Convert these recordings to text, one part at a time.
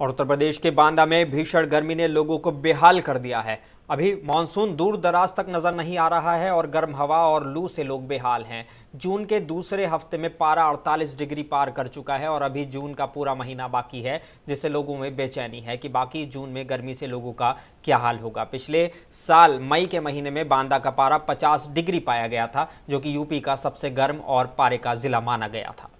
और उत्तर प्रदेश के बांदा में भीषण गर्मी ने लोगों को बेहाल कर दिया है। अभी मानसून दूर दराज तक नजर नहीं आ रहा है और गर्म हवा और लू से लोग बेहाल हैं। जून के दूसरे हफ्ते में पारा 48 डिग्री पार कर चुका है और अभी जून का पूरा महीना बाकी है, जिससे लोगों में बेचैनी है कि बाकी जून में गर्मी से लोगों का क्या हाल होगा। पिछले साल मई के महीने में बांदा का पारा 50 डिग्री पाया गया था, जो कि यूपी का सबसे गर्म और पारे का जिला माना गया था।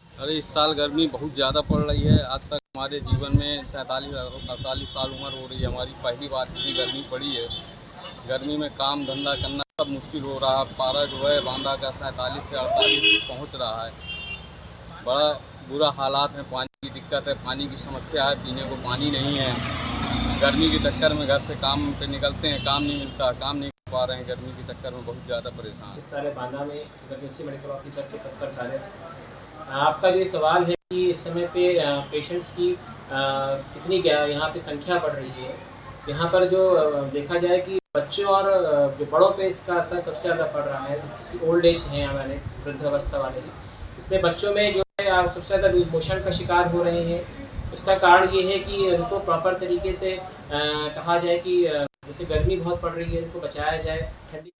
अरे इस साल गर्मी बहुत ज़्यादा पड़ रही है। आज तक हमारे जीवन में 47-48 साल उम्र हो रही है हमारी, पहली बार इतनी गर्मी पड़ी है। गर्मी में काम धंधा करना सब मुश्किल हो रहा है। पारा जो है बांदा का 47 से 48 पहुँच रहा है। बड़ा बुरा हालात है, पानी की दिक्कत है, पानी की समस्या है, पीने को पानी नहीं है। गर्मी के चक्कर में घर से काम पे निकलते हैं, काम नहीं मिलता, काम नहीं कर पा रहे हैं। गर्मी के चक्कर में बहुत ज़्यादा परेशान। इस साल बांदा में इमरजेंसी मेडिकल ऑफिसर के पद पर कार्यरत। आपका जो सवाल है कि इस समय पे पेशेंट्स की कितनी यहाँ पे संख्या बढ़ रही है। यहाँ पर जो देखा जाए कि बच्चों और जो बड़ों पे इसका असर सबसे ज़्यादा पड़ रहा है, जिसकी ओल्ड एज हैं हमारे वृद्धावस्था वाले। इसमें बच्चों में जो है सबसे ज़्यादा लूज मोशन का शिकार हो रहे हैं। इसका कारण ये है कि उनको प्रॉपर तरीके से कहा जाए कि जैसे गर्मी बहुत पड़ रही है, उनको बचाया जाए। ठंडी